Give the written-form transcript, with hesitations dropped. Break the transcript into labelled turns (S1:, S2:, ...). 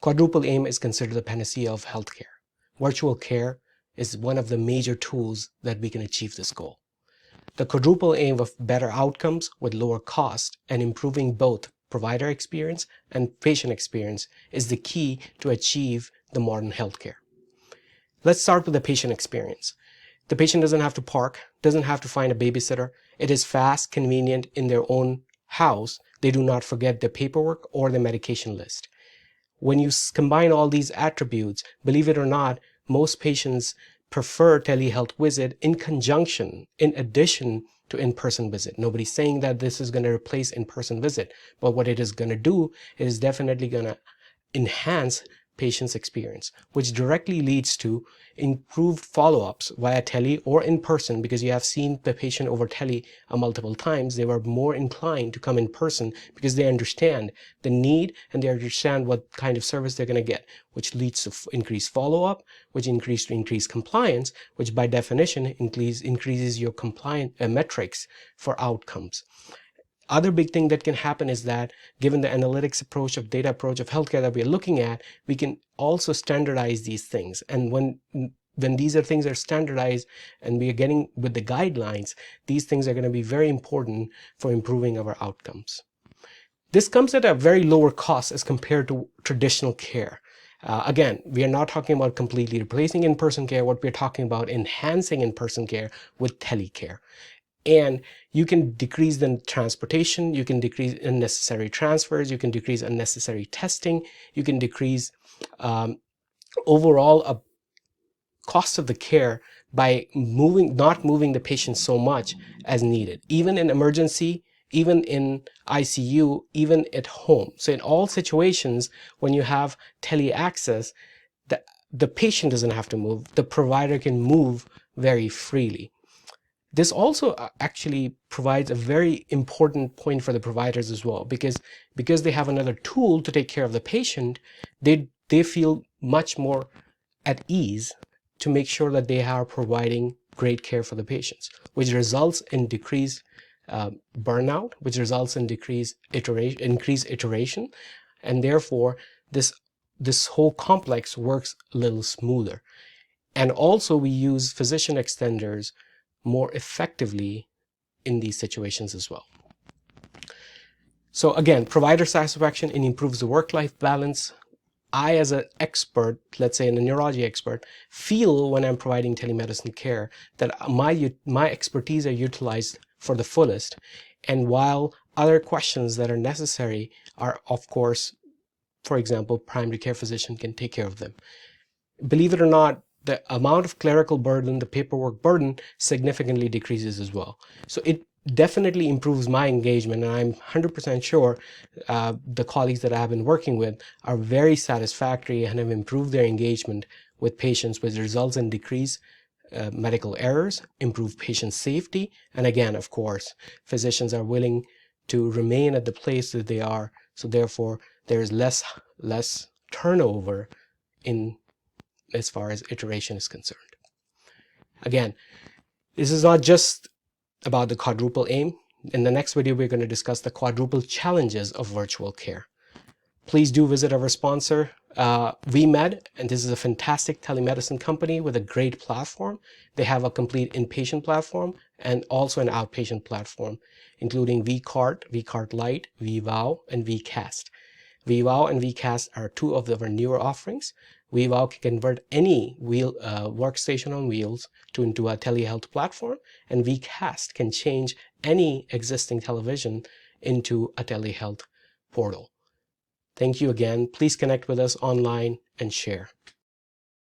S1: Quadruple AIM is considered the panacea of healthcare. Virtual care is one of the major tools that we can achieve this goal. The quadruple aim of better outcomes with lower cost and improving both provider experience and patient experience is the key to achieve the modern healthcare. Let's start with the patient experience. The patient doesn't have to park, doesn't have to find a babysitter. It is fast, convenient in their own house. They do not forget their paperwork or their medication list. When you combine all these attributes, believe it or not, most patients prefer telehealth visit in conjunction, in addition to in-person visit. Nobody's saying that this is going to replace in-person visit, but what it is going to do is definitely going to enhance patient's experience, which directly leads to improved follow-ups via tele or in person, because you have seen the patient over tele multiple times. They were more inclined to come in person because they understand the need and they understand what kind of service they're going to get, which leads to increased follow-up, which increase compliance, which by definition increases your compliance metrics for outcomes. Other big thing that can happen is that given the analytics approach of data approach of healthcare that we're looking at, we can also standardize these things. And when these things are standardized and we are getting with the guidelines, these things are going to be very important for improving our outcomes. This comes at a very lower cost as compared to traditional care. Again, we are not talking about completely replacing in-person care. What we're talking about enhancing in-person care with telecare. And you can decrease the transportation, you can decrease unnecessary transfers, you can decrease unnecessary testing, you can decrease overall cost of the care by not moving the patient so much as needed, even in emergency, even in ICU, even at home. So in all situations, when you have tele access, the patient doesn't have to move, the provider can move very freely. This also actually provides a very important point for the providers as well, because they have another tool to take care of the patient, they feel much more at ease to make sure that they are providing great care for the patients, which results in decreased burnout, which results in increased iteration, and therefore this whole complex works a little smoother. And also we use physician extenders more effectively in these situations as well. So again, provider satisfaction, it improves the work-life balance. I, as an expert, let's say a neurology expert, feel when I'm providing telemedicine care that my expertise are utilized for the fullest. And while other questions that are necessary are, of course, for example, primary care physician can take care of them. Believe it or not, the amount of clerical burden, the paperwork burden, significantly decreases as well. So it definitely improves my engagement, and I'm 100% sure the colleagues that I have been working with are very satisfactory and have improved their engagement with patients, which results in decreased medical errors, improved patient safety, and again, of course, physicians are willing to remain at the place that they are, so therefore there is less turnover in as far as iteration is concerned. Again, this is not just about the quadruple aim. In the next video, we're going to discuss the quadruple challenges of virtual care. Please do visit our sponsor, VeeMed, and this is a fantastic telemedicine company with a great platform. They have a complete inpatient platform and also an outpatient platform, including vCart, vCart Lite, vVow, and vCast. vVow and vCast are two of our newer offerings. vVow can convert any workstation on wheels into a telehealth platform, and vCast can change any existing television into a telehealth portal. Thank you again. Please connect with us online and share.